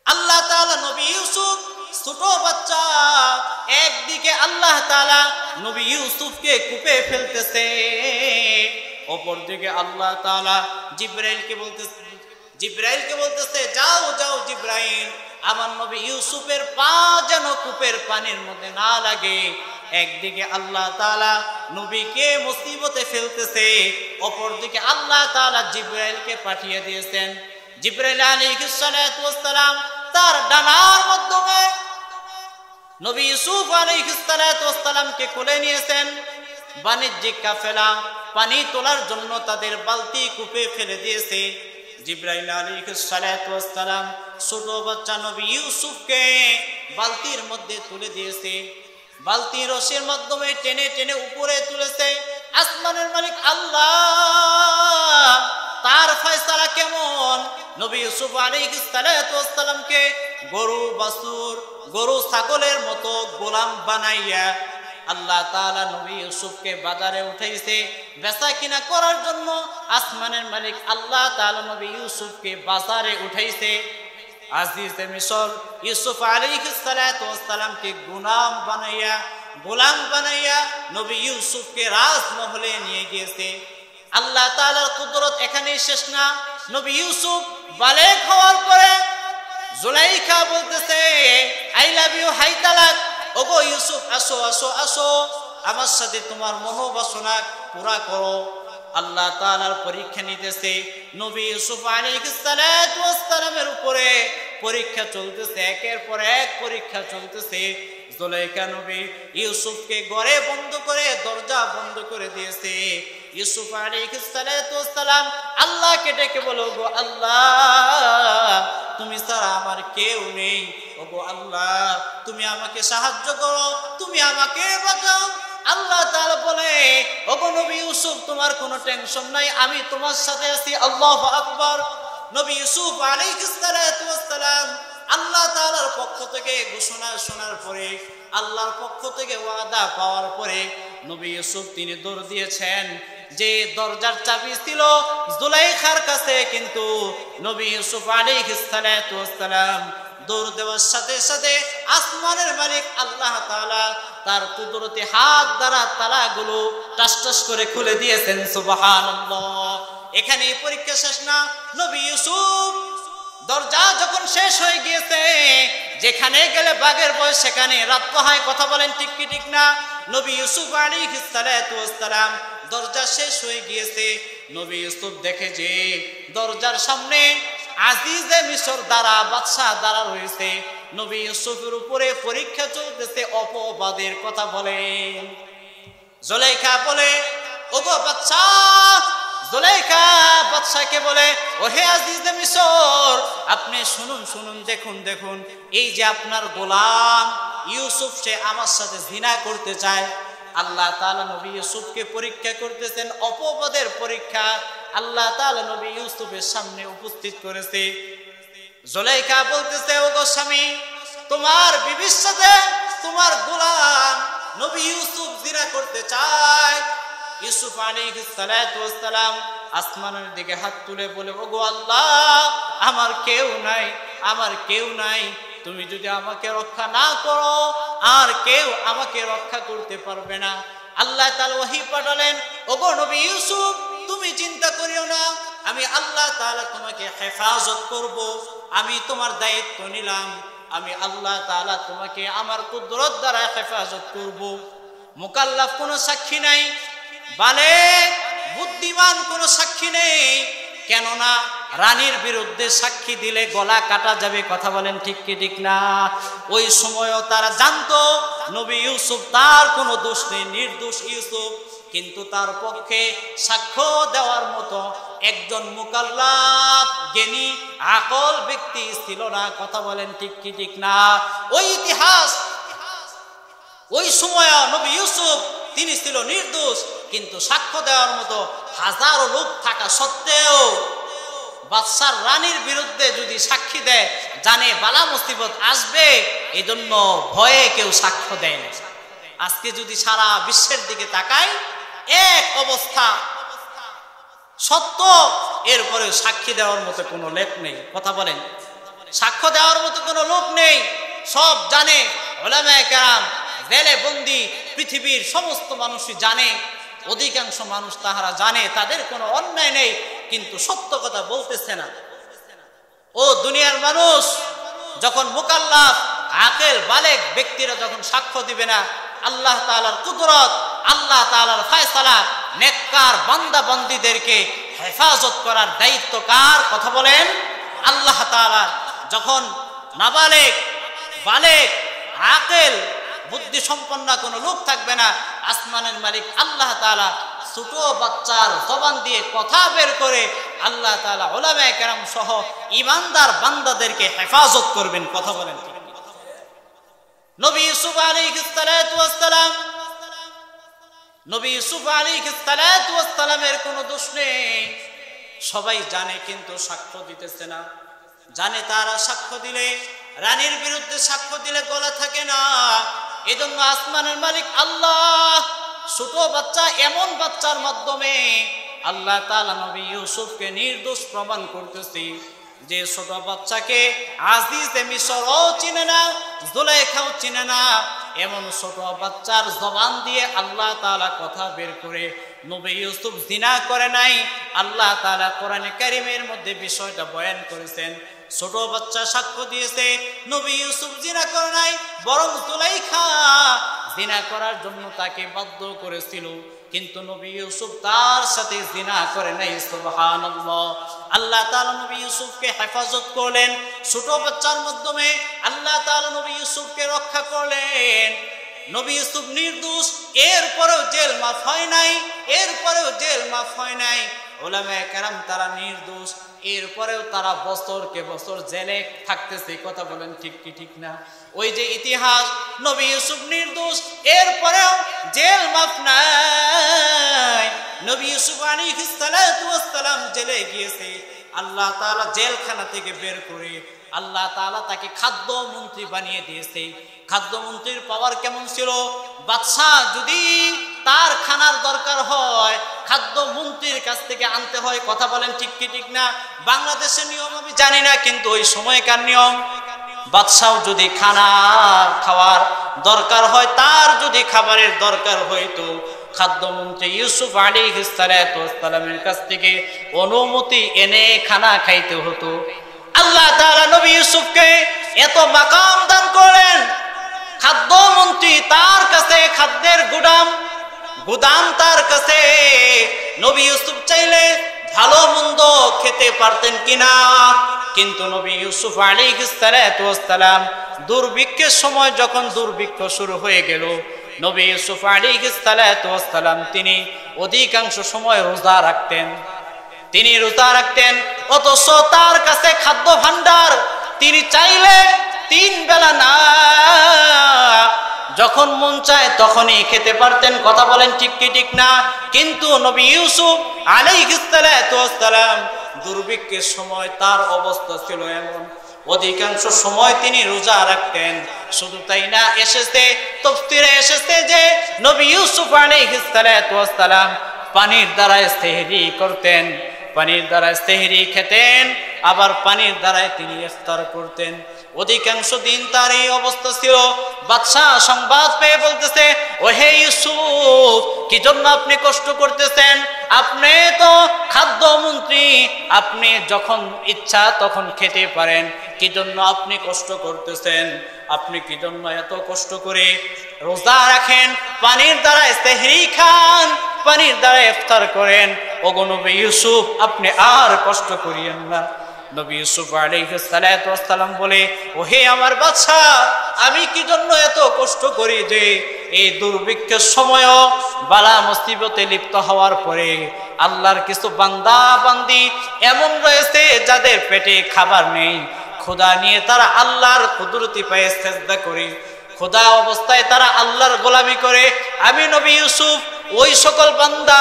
আল্লাহ তাআলা নবী ইউসুফ ছোট বাচ্চা, একদিকে আল্লাহ তাআলা নবী ইউসুফকে কূপে ফেলতেছে, অপরদিকে আল্লাহ তাআলা জিবরাইলকে বলতেছে যাও যাও জিবরাইল, আমার নবী ইউসুফের পা যেন কূপের পানির মধ্যে না লাগে। একদিকে আল্লাহ তাআলা নবীকে মুসিবতে ফেলতেছে, অপরদিকে আল্লাহ তাআলা জিবরাইলকে পাঠিয়ে দিয়েছেন। জিবরাইল আলাইহিস সালাতু ওয়াস সালাম তার ডানার মাধ্যমে নবী ইউসুফ আলাইহিস সালাতু ওয়াস সালামকে কোলে নিয়েছেন। বাণিজ্যিক কাফেলা পানি তোলার জন্য তাদের বালতি কূপে ফেলে দিয়েছে। জিবরাইল আলাইহিস সালাতু ওয়াস সালাম ছোট বাচ্চা নবী ইউসুফকে বালতির মধ্যে তুলে দিয়েছে। বালতির রশির মাধ্যমে টেনে টেনে উপরে তুলেছে। আসমানের মালিক আল্লাহ, তার ফয়সালা কেমন? নবী ইউসুফ আলাইহিস সালাতু ওয়াস সালামকে গরু বাছুর, গরু ছাগলের মতো গোলাম বানাইয়া আল্লাহ তাআলা নবী ইউসুফকে বাজারে উঠাইছে বেচা কিনা করার জন্য। আসমানের মালিক আল্লাহ তাআলা নবী ইউসুফকে বাজারে উঠাইছে। আজিজে মিশর ইউসুফ আলাইহিস সালাতু ওয়াস সালামকে গোলাম বানাইয়া নবী ইউসুফকে রাজমহলে নিয়ে গিয়েছে। আল্লাহ তাআলার কুদরত এখানেই শেষ না। নবী ইউসুফ বালেগ হওয়ার পরে জুলাইখা বলতেছে আই লাভ ইউ, হাই তালাক। ওগো ইউসুফ, আসো আসো আসো, আমার সাথে তোমার মনোবাসনা পুরা করো। আল্লাহ তাআলার পরীক্ষা নিতেছে। নবী ইউসুফ আলাইহিস সালাতু ওয়াস সালামের উপরে পরীক্ষা চলতেছে, একের পর এক পরীক্ষা চলতেছে। জুলাইখা নবী ইউসুফকে ঘরে বন্ধ করে, দরজা বন্ধ করে দিয়েছে। ইউসুফ আলাইহিস সালাতু ওয়াস সালাম আল্লাহকে ডেকে বলো, গো আল্লাহ, তুমি ছাড়া আমার কেউ নেই। ওগো আল্লাহ, তুমি আমাকে সাহায্য করো, তুমি আমাকে বাঁচাও। আল্লাহ তাআলা বলে, ওগো নবী ইউসুফ, তোমার কোনো টেনশন নাই, আমি তোমার সাথে আছি। আল্লাহু আকবার। নবী ইউসুফ আলাইহিস সালাতু ওয়াস সালাম আল্লাহ তাআলার পক্ষ থেকে ঘোষণা শোনার পরে, আল্লাহর পক্ষ থেকে ওয়াদা পাওয়ার পরে নবী ইউসুফ তিনি দৌড় দিয়েছেন। যে দরজার চাবি ছিল জুলাইখার কাছে, কিন্তু নবী ইউসুফ আলাইহিস সালাতু ওয়াস সালাম দৌড় দেওয়ার সাথে সাথে আসমানের মালিক আল্লাহ তাআলা তার কুদরতি হাত দ্বারা তালাগুলো টাস টাস করে খুলে দিয়েছেন। সুবহানাল্লাহ। এখানে পরীক্ষা শেষ না। নবী ইউসুফ দরজা যখন শেষ হয়ে গিয়েছে, যেখানে গেলে বাঘের বয়স সেখানে রাত হয়, কথা বলেন ঠিক কি ঠিক না? নবী ইউসুফ আলাইহিস সালাতু ওয়াস সালাম দরজা শেষ হয়ে গিয়েছে। নবী ইউসুফ দেখে যে দরজার সামনে আজিজে মিশর দ্বারা বাদশা দ্বারা রয়েছে। নবী ইউসুফের উপরে পরীক্ষা চলতেছে, অপবাদের কথা বলেন। জুলাইখা বলে, ওগো বাদশা, জুলাইখা বাদশাকে বলে, ওহে আজিজে মিশর, আপনি শুনুন শুনুন, দেখুন দেখুন, এই যে আপনার গোলাম ইউসুফ, সে আমার সাথে জিনা করতে চায়। আল্লাহ তাআলা নবী ইউসুফকে পরীক্ষা করতেছেন, অপবাদের পরীক্ষা আল্লাহ তাআলা নবী ইউসুফের সামনে উপস্থিত করেছে। জুলাইখা বলতেছে, ওগো স্বামী, তোমার বিবির সাথে তোমার গোলাম নবী ইউসুফ জিনা করতে চায়। ইউসুফ আলাইহিস সালাতু ওয়াস সালাম আসমানের দিকে হাত তুলে বলে, ওগো আল্লাহ, আমার কেউ নাই, আমার কেউ নাই। তুমি যদি আমাকে রক্ষা না করো, আর কেউ আমাকে রক্ষা করতে পারবে না। আল্লাহ তাআলা ওহী পাঠালেন, ওগো নবী ইউসুফ, তুমি চিন্তা করিও না, আমি আল্লাহ তাআলা তোমাকে হেফাজত করব। আমি তোমার দায়িত্ব নিলাম, আমি আল্লাহ তাআলা তোমাকে আমার কুদরত দ্বারা হেফাজত করব। মুকাল্লাফ কোনো সাক্ষী নাই, বালেগ বুদ্ধিমান কোনো সাক্ষী নেই। কেননা রানীর বিরুদ্ধে সাক্ষী দিলে গলা কাটা যাবে, কথা বলেন ঠিক কি ঠিক না? ওই সময়ও তারা জানতো নবী ইউসুফ তার কোনো দোষ নেই, নির্দোষ ইউসুফ, কিন্তু তার পক্ষে সাক্ষ্য দেওয়ার মতো একজন মুকাল্লাফ জ্ঞানী আকল ব্যক্তি ছিল না, কথা বলেন ঠিক কি ঠিক না? ওই ইতিহাস, ওই সময় নবী ইউসুফ তিনি ছিল নির্দোষ, কিন্তু সাক্ষ্য দেওয়ার মতো হাজারো লোক থাকা সত্ত্বেও বাদশার রানীর বিরুদ্ধে যদি সাক্ষী দেয়, জানে বালা মুসিবত আসবে, এই জন্য ভয়ে কেউ সাক্ষ্য দেয় না। আজকে যদি সারা বিশ্বের দিকে তাকাই, এক অবস্থা, সত্য, এরপরে সাক্ষী দেওয়ার মতো কোনো লেখ নেই, কথা বলেন। সাক্ষ্য দেওয়ার মতো কোনো লোক নেই, সব জানে। উলামায়ে কেরাম, জেলে বন্দি পৃথিবীর সমস্ত মানুষই জানে, অধিকাংশ মানুষ তাহারা জানে তাদের কোনো অন্যায় নেই, কিন্তু সত্য কথা বলতেছে না। ও দুনিয়ার মানুষ, যখন মুকাল্লাফ আকেল বালেগ ব্যক্তিরা যখন সাক্ষ্য দিবে না, আল্লাহ তাআলার কুদরত, আল্লাহ তাআলার ফয়সালা, নেককার বান্দা বান্দীদেরকে হেফাজত করার দায়িত্ব কার? কথা বলেন, আল্লাহ তাআলার। যখন নাবালেগ, বালেগ, আকেল, বুদ্ধি সম্পন্ন কোনো লোক থাকবে না, আসমানের মালিক আল্লাহ তাআলা ছোট বাচ্চার জবান দিয়ে কথা বের করে আল্লাহ তাআলা উলামায়ে কেরাম সহ ঈমানদার বান্দাদেরকে হেফাজত করবেন। কথা বলেন। নবী ইউসুফ আলাইহিস সালাতু ওয়াস সালাম, নবী ইউসুফ আলাইহিস সালাতু ওয়াস সালামের কোনো দোষ নেই, সবাই জানে, কিন্তু সাক্ষ্য দিতেছে না। জানে তারা সাক্ষ্য দিলে, রানীর বিরুদ্ধে সাক্ষ্য দিলে গলা থাকে না। এজন্য আসমানের মালিক আল্লাহ ছোট বাচ্চা, এমন বাচ্চার মাধ্যমে আল্লাহ তাআলা নবী ইউসুফকে নির্দোষ প্রমাণ করতেছে। যে ছোট বাচ্চাকে আজিজে মিশরও চিনে না, জুলাইখাও চিনে না, এমন ছোট বাচ্চার জবান দিয়ে আল্লাহ তাআলা কথা বের করে নবী ইউসুফ জিনা করে নাই। আল্লাহ তাআলা কোরআনে কারীমের মধ্যে বিষয়টা বয়ান করেছেন। ছোট বাচ্চা সাক্ষ্য দিয়েছে নবী ইউসুফ জিনা করে নাই, বরং জুলাইখা জিনা করার জন্য তাকে বাধ্য করেছিল, কিন্তু নবী ইউসুফ তার সাথে জিনা করে নাই। সুবহানাল্লাহ। আল্লাহ তাআলা নবী ইউসুফকে হেফাজত করলেন, ছোট বাচ্চার মাধ্যমে আল্লাহ তাআলা নবী ইউসুফকে রক্ষা করলেন। নবী ইউসুফ নির্দোষ, এরপরেও জেল মাফ হয় নাই, এরপরেও জেল মাফ হয় নাই। উলামায়ে কেরাম তারা নির্দোষ, এরপরেও তারা বছরকে বছর জেলে থাকতেছে। কথা বলেন ঠিক কি ঠিক না? ওই যে ইতিহাস, নবী ইউসুফ নির্দোষ, এরপরেও জেল মাফ নাই। নবী ইউসুফ আলাইহিস সালাতু ওয়াস সালাম জেলে গিয়েছে, আল্লাহ তাআলা জেলখানা থেকে বের করে আল্লাহ তাআলা তাকে খাদ্য মন্ত্রী বানিয়ে দিয়েছে। খাদ্যমন্ত্রীর পাওয়ার কেমন ছিল? বাদশাহ যদি তার খানার দরকার হয়, খাদ্যমন্ত্রীর কাছ থেকে আনতে হয়। কথা বলেন ঠিক কি ঠিক না? বাংলাদেশের নিয়ম আমি জানি না, কিন্তু ওই সময়কার নিয়ম, বাদশাহ যদি খানা খাওয়ার দরকার হয়, তার যদি খাবারের দরকার হইতো, খাদ্যমন্ত্রী ইউসুফ আলাইহিস সালাতু ওয়াস সালামের কাছ থেকে অনুমতি এনে খানা খাইতে হতো। আল্লাহ তাআলা নবী ইউসুফকে এত মাকাম দান করলেন, খাদ্যমন্ত্রী তার কাছে খাদ্যের গুদাম তার কাছে। নবী ইউসুফ চাইলে ভালো মন্দ খেতে পারতেন কিনা, কিন্তু নবী ইউসুফ আলাইহিস সালাতু ওয়াস সালাম দুর্ভিক্ষের সময়, যখন দুর্ভিক্ষ শুরু হয়ে গেল, নবী ইউসুফ আলাইহিস সালাতু ওয়াস সালাম তিনি অধিকাংশ সময় রোজা রাখতেন। তিনি রোজা রাখতেন, অথচ তার কাছে খাদ্য ভান্ডার, তিনি চাইলে 3 বেলা না, যখন মন চায় তখনই খেতে পারতেন। কথা বলেন ঠিক কি ঠিক না? কিন্তু নবী ইউসুফ আলাইহিস সালাতু ওয়াস সালাম দুর্ভিক্ষের সময় তার অবস্থা ছিল এমন, অধিকাংশ সময় তিনি রোজা রাখতেন। শুধু তাই না, এসেছে তাফসীরে এসেছে যে নবী ইউসুফ আলাইহিস সালাতু ওয়াস সালাম পানির দ্বারা সেহরি করতেন, পানির দ্বারা সেহরি খেতেন, আবার পানির দ্বারাই তিনি ইফতার করতেন। অধিকাংশ দিন তার এই অবস্থা ছিল। বাদশাহ সংবাদ পেয়ে বলতেছে, ও হে ইউসুফ, কি জন্য আপনি কষ্ট করতেছেন? আপনি তো খাদ্যমন্ত্রী, আপনি যখন ইচ্ছা তখন খেতে পারেন, কি জন্য আপনি কষ্ট করতেছেন? আপনি কি জন্য এত কষ্ট করে রোজা রাখেন, পানির দ্বারা সেহরি খান, পানির দ্বারা ইফতার করেন? ওগো নবী ইউসুফ, আপনি আর কষ্ট করিয়েন না। নবী ইউসুফ আলাইহিস সালাতু ওয়াস সালাম বলে, ও হে আমার বাদশা, আমি কি জন্য এত কষ্ট করি যে এই দুর্ভিক্ষের সময়ও বালা মুসিবতে লিপ্ত হওয়ার পরে আল্লাহর কিছু বান্দা বান্দি এমন রয়েছে যাদের পেটে খাবার নেই, খোদা নিয়ে তারা আল্লাহর কুদরতি পায়ে সিজদা করে, খোদা অবস্থায় তারা আল্লাহর গোলামি করে। আমি নবী ইউসুফ ওই সকল বান্দা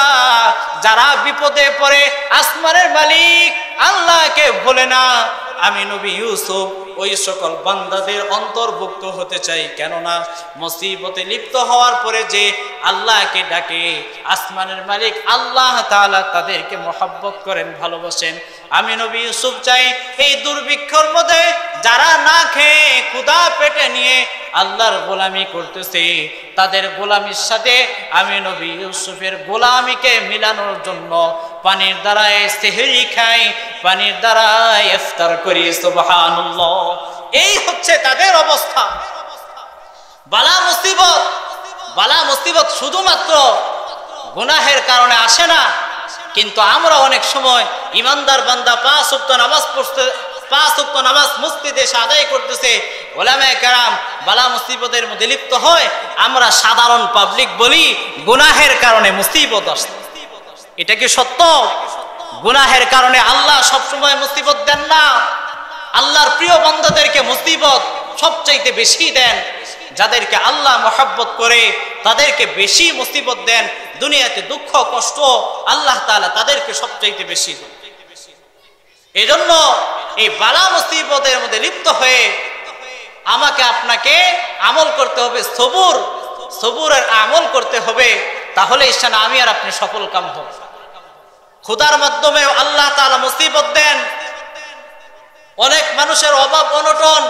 যারা বিপদে পড়ে আসমানের মালিক আল্লাহকে বলে না, আমি নবী ইউসুফ ওই সকল বান্দাদের অন্তর্ভুক্ত হতে চাই। কেননা মুসিবতে লিপ্ত হওয়ার পরে যে আল্লাহকে ডাকে, আসমানের মালিক আল্লাহ তাআলা তাদেরকে মহব্বত করেন, ভালোবাসেন। আমি নবী ইউসুফ চাই এই দুর্ভিক্ষর মধ্যে যারা না খেয়ে ক্ষুধা পেটে নিয়ে আল্লাহর গোলামি করতেছে, তাদের গোলামির সাথে আমি নবী ইউসুফের গোলামিকে মিলানোর জন্য পানির দ্বারায় সেহরি খাই, পানির দ্বারায় ইফতার করি। সুবহানাল্লাহ। এই হচ্ছে তাদের অবস্থা। বালা মুসিবত শুধুমাত্র গুনাহের কারণে আসে না, কিন্তু আমরা অনেক সময় ইমানদার বান্দা 5 ওয়াক্ত নামাজ মসজিদে এসে আদায় করতেছে, ওলামায়ে কেরাম বালা মুসিবতের মধ্যে লিপ্ত হয়, আমরা সাধারণ পাবলিক বলি গুনাহের কারণে মুসিবত আসে। এটা কি সত্য? গুনাহের কারণে আল্লাহ সবসময় মুসিবত দেন না। আল্লাহর প্রিয় বান্দাদেরকে মুসিবত সবচাইতে বেশি দেন। যাদেরকে আল্লাহ মহব্বত করে তাদেরকে বেশি মুসিবত দেন। দুনিয়াতে দুঃখ কষ্ট আল্লাহ তাআলা তাদেরকে সবচাইতে বেশি দেন। এই জন্য এই বালা মুসিবতের মধ্যে লিপ্ত হয়ে আমাকে আপনাকে আমল করতে হবে, সবুরের আমল করতে হবে। তাহলে ইনশাআল্লাহ আমি আর আপনি সফল কাম হব। ক্ষুধার মাধ্যমে আল্লাহ তাআলা মুসিবত দেন। অনেক মানুষের অভাব অনটন,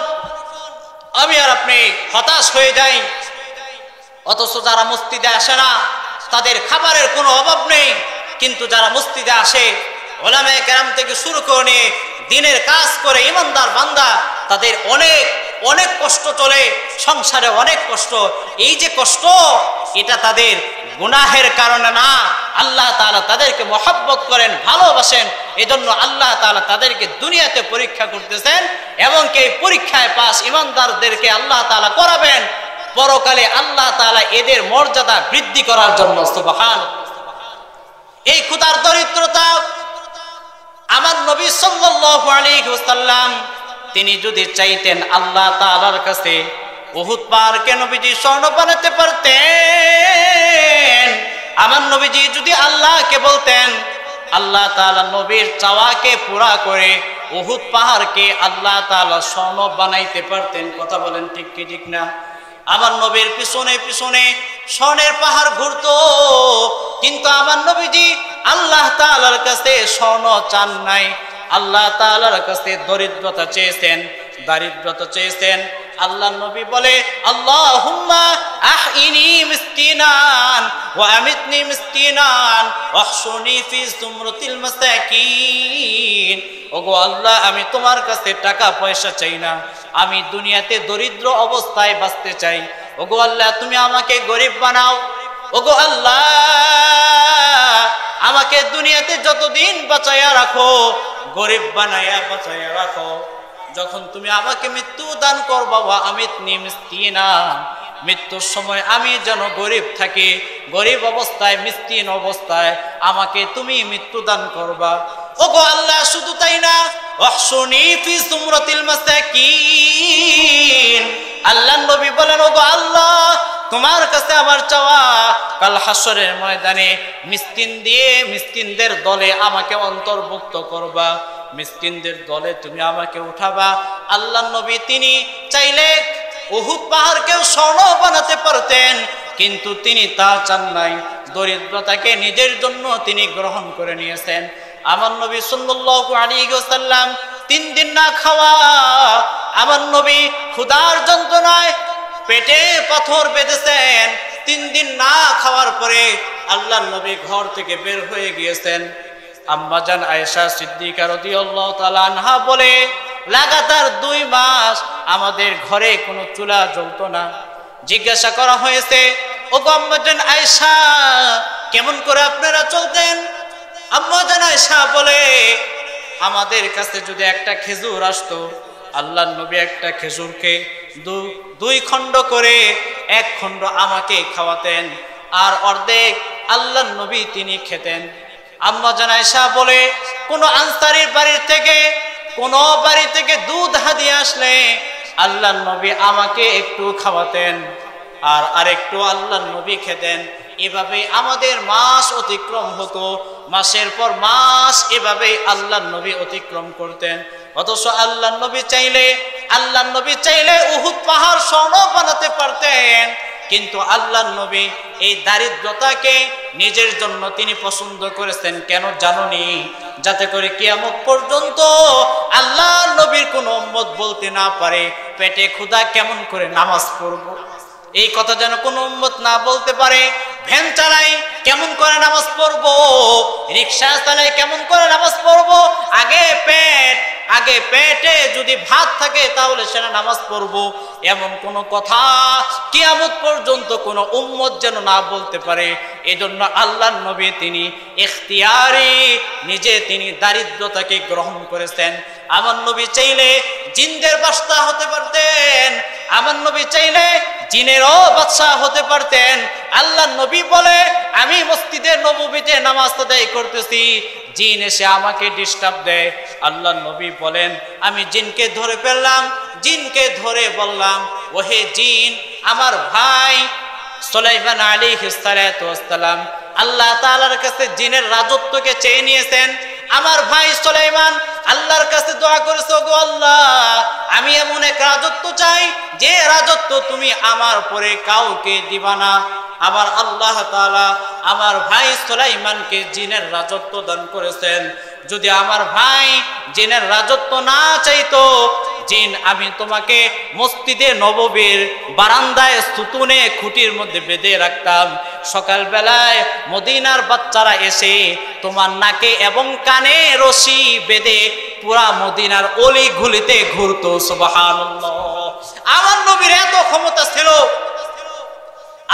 আমি আর আপনি হতাশ হয়ে যাই। অথচ যারা মসজিদে আসে না তাদের খাবারের কোনো অভাব নেই, কিন্তু যারা মসজিদে আসে ওলামায়ে কেরাম থেকে শুরু করে নিয়ে দিনের কাজ করে ইমানদার বান্দা, তাদের অনেক অনেক কষ্ট চলে, সংসারে অনেক কষ্ট। এই যে কষ্ট, এটা তাদের গুনাহের কারণে না, আল্লাহ তাআলা তাদেরকে মহব্বত করেন, ভালোবাসেন। এজন্য আল্লাহ তাআলা তাদেরকে দুনিয়াতে পরীক্ষা করতেছেন এবং এই পরীক্ষায় পাস ইমানদারদেরকে আল্লাহ তাআলা করাবেন। পরকালে আল্লাহ তাআলা এদের মর্যাদা বৃদ্ধি করার জন্য। সুবহানাল্লাহ। এই ক্ষুধার দরিদ্রতা আমার নবী সাল্লাল্লাহু আলাইহি ওয়াসাল্লাম তিনি যদি চাইতেন আল্লাহ তাআলার কাছে উহুদ পাহাড়কে নবীজি স্বর্ণ বানাতে পারতেন। আমার নবীজি যদি আল্লাহকে বলতেন, আল্লাহ তাআলা নবীর চাওয়াকে পুরা করে উহুদ পাহাড়কে আল্লাহ তাআলা স্বর্ণ বানাইতে পারতেন। কথা বলেন ঠিক কি ঠিক না? আমার নবীর পিছনে পিছনে স্বর্ণের পাহাড় ঘুরতো, কিন্তু আমার নবীজি আল্লাহ তাআলার কাছে স্বর্ণ চান নাই, আল্লাহ তাআলার কাছে দরিদ্রতা চেয়েছেন, দারিদ্রতা চেয়েছেন। আল্লাহ নবী বলে, আল্লাহুম্মা আহইনি মিসকিনান ওয়া আমিতনি মিসকিনান ওয়াহশুনি ফি যুমরাতিল মাসাকিন। ওগো আল্লাহ, আমি তোমার কাছে টাকা পয়সা চাই না, আমি দুনিয়াতে দরিদ্র অবস্থায় বাঁচতে চাই। ওগো আল্লাহ, তুমি আমাকে গরিব বানাও। ওগো আল্লাহ, আমাকে দুনিয়াতে যতদিন বাঁচাইয়া রাখো, গরিব বানাইয়া বাঁচাইয়া রাখো। যখন তুমি আমাকে মৃত্যু দান করবা, ওয়া আমিতনি মিসকিনান, মৃত্যুর সময় আমি যেন গরিব থাকি, গরিব অবস্থায় মিসকিন অবস্থায় আমাকে তুমি মৃত্যু দান করবা। ওগো আল্লাহ, শুধু তাই না, ওয়াহশুনি ফি যুমরাতিল মাসাকিন। আল্লাহ নবী বলেন, ওগো আল্লাহ, তোমার কাছে আমার চাওয়া কাল হাসরের ময়দানে মিসকিনদের দলে আমাকে অন্তর্ভুক্ত করবা, মিসকিনদের দলে তুমি আমাকে উঠাবা। আল্লাহ নবী তিনি চাইলে উহুদ পাহাড়কেও স্বর্ণ বানাতে পারতেন, কিন্তু তিনি তা চান নাই। দরিদ্রতাকে নিজের জন্য তিনি গ্রহণ করে নিয়েছেন। আমার নবী সাল্লাল্লাহু আলাইহি ওয়াসাল্লাম 3 দিন না খাওয়া, আমার নবী ক্ষুধার যন্ত্রণায় পেটে পাথর বেঁধেছেন। 3 দিন না খাওয়ার পরে আল্লাহ নবী ঘর থেকে বের হয়ে গিয়েছেন। আম্মা জান আয়েশা সিদ্দিকা রাদিয়াল্লাহু তাআলা আনহা বলে, লাগাতার 2 মাস আমাদের ঘরে কোনো চুলা জ্বলতো না। জিজ্ঞাসা করা হয়েছে, ওগো আম্মা জান আয়েশা, কেমন করে আপনারা চলতেন? আম্মা জান আয়েশা বলে, আমাদের কাছে যদি একটা খেজুর আসতো, আল্লাহর নবী একটা খেজুরকে 2 খণ্ড করে 1 খণ্ড আমাকে খাওয়াতেন, আর অর্ধেক আল্লাহর নবী তিনি খেতেন। আম্মা জান আয়েশা বলে, কোন আনসারীর বাড়ি থেকে দুধ হাদিয়া আসলে আল্লাহর নবী আমাকে একটু খাওয়াতেন, আর আরেকটু আল্লাহর নবী খেতেন। এভাবে আমাদের মাস অতিক্রম হতো, মাসের পর মাস এভাবে আল্লাহর নবী অতিক্রম করতেন। অথচ আল্লাহর নবী চাইলে আল্লাহ নবী চাইলে উহুদ পাহাড় স্বর্ণ বানাতে পারতেন, কিন্তু আল্লাহ নবী এই দারিদ্রতাকে নিজের জন্য তিনি পছন্দ করেছেন। কেন জানোনি? যাতে করে কিয়ামত পর্যন্ত আল্লাহ নবীর কোন উম্মত বলতে না পারে পেটে ক্ষুধা কেমন করে নামাজ পড়ব, এই কথা যেন কোন উম্মত না বলতে পারে। ভ্যান চালাই কেমন করে নামাজ পড়বো, রিক্সা চালাই কেমন করে নামাজ পড়বো, আগে পেটে যদি ভাত থাকে তাহলে সেটা নামাজ পড়বো, এমন কোন কথা কিয়ামত পর্যন্ত কোন উম্মত যেন না বলতে পারে। এজন্য আল্লাহর নবী তিনি ইখতিয়ারে নিজে তিনি দারিদ্রতাকে গ্রহণ করেছেন। আমার নবী চাইলে জিনদের বাদশা হতে পারতেন, আমার নবী চাইলে জিনেরও বাদশা হতে পারতেন। আল্লাহ নবী বলে আমি মসজিদে নববীতে নামাজ আদায় করতেছি, জিন এসে আমাকে ডিস্টার্ব দেয়। আল্লাহ নবী বলেন আমি জিনকে ধরে ফেললাম, জিনকে ধরে বললাম ওহে জিন, আমার ভাই সুলাইমান আলাইহিস সালাতু ওয়াস সালাম আল্লাহ তাআলার কাছে জিনের রাজত্বকে চেয়ে নিয়েছেন। আমার ভাই সুলাইমান আল্লাহর কাছে দোয়া করেছে, ওগো আল্লাহ আমি এমন এক রাজত্ব চাই যে রাজত্ব তুমি আমার পরে কাউকে দিবা না। আমার আল্লাহ তাআলা আমার ভাই সুলাইমানকে জিনের রাজত্ব দান করেছেন। যদি আমার ভাই জিনের রাজত্ব না চাইতো, জিন আমি তোমাকে মসজিদে নববীর বারান্দায় সুতুনে খুঁটির মধ্যে বেঁধে রাখতাম, সকাল বেলায় মদিনার বাচ্চারা এসে তোমার নাকে এবং কানে রশি বেঁধে পুরা মদিনার অলি গুলিতে ঘুরতো। সুবহানাল্লাহ। আমার নবীর এত ক্ষমতা ছিল,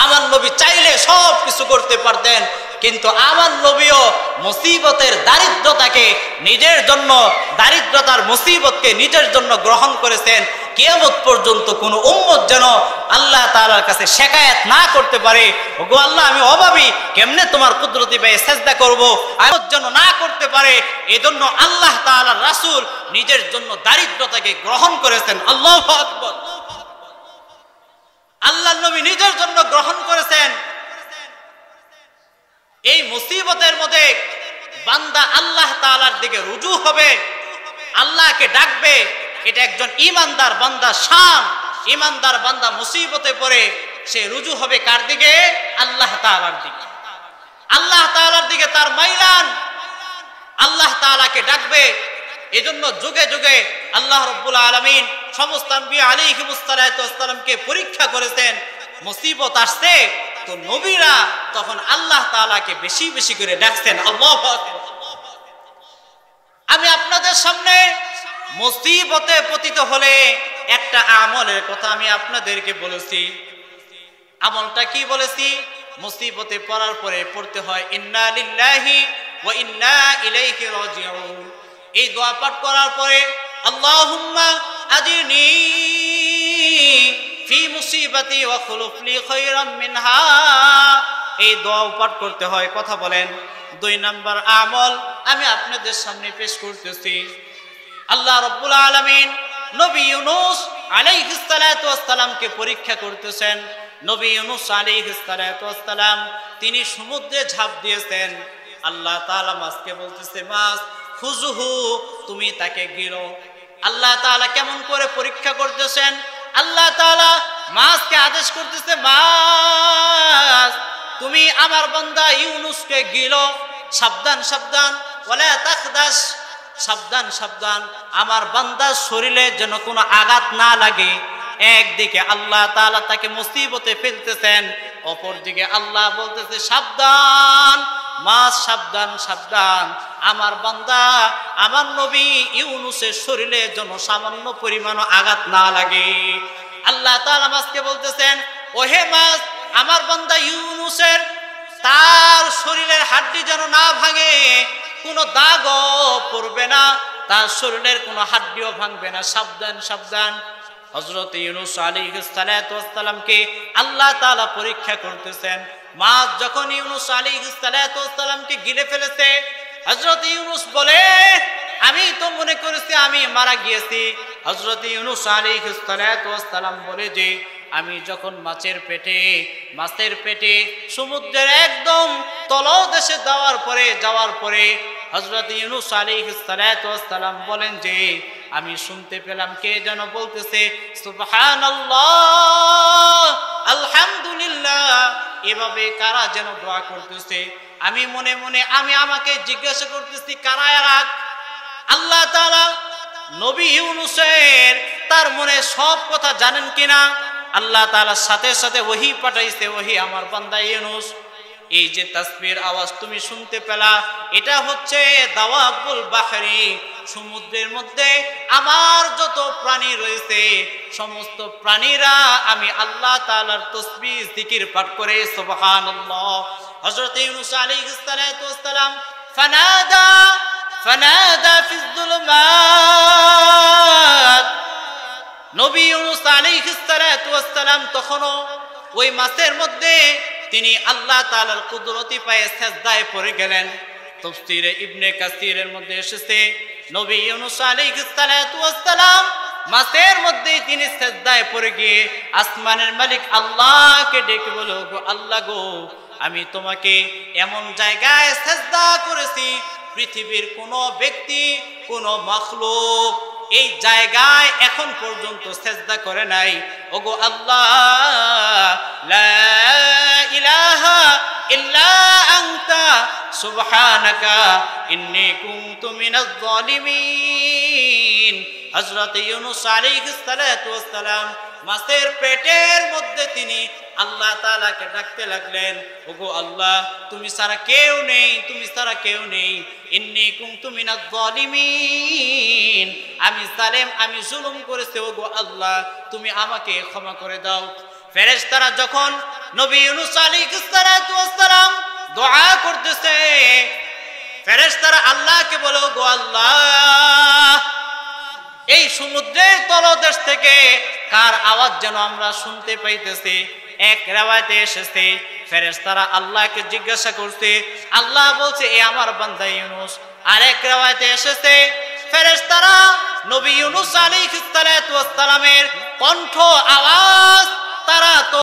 আমার নবী চাইলে সব কিছু করতে পারতেন, কিন্তু আমার নবীও মুসিবতের দারিদ্রতাকে নিজের জন্য, দারিদ্রতার মুসিবতকে নিজের জন্য গ্রহণ করেছেন। কিয়ামত পর্যন্ত কোন উম্মত যেন আল্লাহ তাআলার কাছে শিকায়াত না করতে পারে, ওগো আল্লাহ আমি অভাবী, কেমনে তোমার কুদরতি পায়ে সিজদা করব, আমার জন্য না করতে পারে। এজন্য আল্লাহ তাআলার রাসূল নিজের জন্য দারিদ্রতাকে গ্রহণ করেছেন। আল্লাহু আকবার। আল্লাহ নবী নিজের জন্য গ্রহণ করেছেন। এই মুসিবতের মধ্যে বান্দা আল্লাহ তাআলার দিকে রুজু হবে, আল্লাহকে ডাকবে, এটা একজন ঈমানদার বান্দার শান। ঈমানদার বান্দা মুসিবতে পড়ে সে রুজু হবে কার দিকে? আল্লাহ তাআলার দিকে। আল্লাহ তাআলার দিকে তার মাইলান, আল্লাহ তাআলাকে ডাকবে। এজন্য যুগে যুগে আল্লাহ রাব্বুল আলামিন সমস্ত আম্বিয়া আলাইহিমুস সালাতু ওয়াস সালামকে পরীক্ষা করেছেন। মুসিবত আসছে তো নবীরা তখন আল্লাহ তাআলাকে বেশি বেশি করে ডাকতেন। আল্লাহু আকবার। আমি আপনাদের সামনে মুসিবতে পতিত হলে একটা আমলের কথা আমি আপনাদেরকে বলেছি। আমলটা কি বলেছি? মুসিবতে পড়ার পরে পড়তে হয় ইন্না লিল্লাহি ওয়া ইন্না ইলাইহি রাজিউন। এই দোয়া পাঠ করার পরে আল্লাহুম্মা আজিরনি ফি মুসিবাতি ওয়া খুলুফ লি খায়রাম মিনহা, এই দোয়া পাঠ করতে হয়। কথা বলেন। 2 নাম্বার আমল আমি আপনাদের সামনে পেশ করতেছি। আল্লাহ রাব্বুল আলামিন নবী ইউনূস আলাইহিস সালাতু ওয়াস সালামকে পরীক্ষা করতেছেন। নবী ইউনূস আলাইহিস সালাতু ওয়াস সালাম তিনি সমুদ্রে ঝাঁপ দিয়েছেন। আল্লাহ তাআলা মাছকে বলতেছে, মাছ খুজুহু, তুমি তাকে গিলো। আল্লাহ তাআলা কেমন করে পরীক্ষা করতেছেন? আল্লাহ তাআলা মাছকে আদেশ করতেছে, মাছ তুমি আমার বান্দা ইউনূসকে গিলো। সাবধান সাবধান, ওয়ালা তাখদাস, সাবধান সাবধান, আমার বান্দার শরীরে যেন কোনো আঘাত না লাগে। একদিকে আল্লাহ তাআলা তাকে মুসিবতে ফেলতেছেন, অপরদিকে আল্লাহ বলতেছে সাবধান মাছ, সাবধান সাবধান, আমার বান্দা আমার নবী ইউনূসের শরীরে যেন সামান্য পরিমাণ আঘাত না লাগে। আল্লাহ তাআলা মাছকে বলতেছেন, ওহে মাছ আমার বান্দা ইউনূসের তার শরীরের হাড্ডি যেন না ভাঙে, কোনো দাগও পড়বে না, তার শরীরের কোনো হাড্ডিও ভাঙবে না। সাবধান সাবধান। হযরত ইউনূস আলাইহিস সালাতু ওয়াস সালামকে আল্লাহ তাআলা পরীক্ষা করতেছেন। মাছ যখন ইউনূস আলাইহিস সালাতু ওয়াস সালামকে গিলে ফেলেছে, হযরত ইউনূস বলে আমি তো মনে করেছি আমি মারা গিয়েছি। হযরত ইউনূস আলাইহিস সালাতু ওয়াস সালাম বলে যে আমি যখন মাছের পেটে সমুদ্রের একদম তলদেশে যাওয়ার পরে হযরত ইউনূস আলাইহিস সালাতু ওয়াস সালাম বলেন যে আমি শুনতে পেলাম কে যেন বলতেছে সুবহানাল্লাহ, আলহামদুলিল্লাহ। এভাবে কারা যেন দোয়া করতেছে। আমি মনে মনে আমাকে জিজ্ঞাসা করতেছি কারা এরা? আল্লাহ তাআলা নবী ইউনূসের তার মনে সব কথা জানেন কিনা? আল্লাহ তাআলার সাথে সাথে ওহী পাঠাইছে, ওহী আমার বান্দা ইউনূস, এই যে তাসবির আওয়াজ তুমি শুনতে পেলা, এটা হচ্ছে দাওয়াবুল বাহরি, সমুদ্রের মধ্যে আমার যত প্রাণী রয়েছে সমস্ত প্রাণীরা আমি আল্লাহ তাআলার তাসবিহ জিকির পাঠ করে সুবহানাল্লাহ। হযরত ইউনূস আলাইহিস সালাতু ওয়াস সালাম ফানাদা ফিজ যুলুমাত, নবী ইউনূস আলাইহিস সালাতু ওয়াস সালাম তখনও ওই মাছের মধ্যে তিনি আল্লাহ তাআলার কুদরতি পায়ে সিজদায় পড়ে গেলেন। তাফসীরে ইবনে কাসিরের মধ্যে এসেছে নবী ইউনূস আলাইহিস সালাতু ওয়াস সালাম মাছের মধ্যে তিনি সিজদায় পড়ে গিয়ে আসমানের মালিক আল্লাহকে ডেকে বলে, গো আল্লাহ গো, আমি তোমাকে এমন জায়গায় সিজদা করেছি পৃথিবীর কোনো ব্যক্তি, কোনো মাখলুক এই জায়গায় এখন পর্যন্ত সিজদা করে নাই। ওগো আল্লাহ, লা ইলাহা ইল্লা আনতা সুবহানাকা ইন্নী কুনতু মিনাজ জালিমিন। হযরত ইউনূস আলাইহিস সালাতু ওয়াস সালাম মাছের পেটের মধ্যে তিনি আল্লাহ তাআলাকে ডাকতে লাগলেন, ওগো আল্লাহ, তুমি ছাড়া কেউ নেই, তুমি ছাড়া কেউ নেই। ইন্নী কুনতু মিনাজ জালিমিন, আমি জালেম, আমি জুলুম করেছি, ওগো আল্লাহ তুমি আমাকে ক্ষমা করে দাও। ফেরেশতারা যখন নবী ইউনূস আলাইহিস সালাতু ওয়াস সালাম দোয়া করতেছে, ফেরেশতারা আল্লাহকে বলে, ওগো আল্লাহ, এই সমুদ্রের তলদেশ থেকে কার আওয়াজ যেন আমরা শুনতে পাইতেছি। এক riwayate এসেছে ফেরেশতারা আল্লাহকে জিজ্ঞাসা করতে, আল্লাহ বলছে এ আমার বান্দা ইউনূস। আরেক riwayate এসেছে ফেরেশতারা নবী ইউনূস আলাইহিস সালাতু ওয়াস সালামের কণ্ঠ আওয়াজ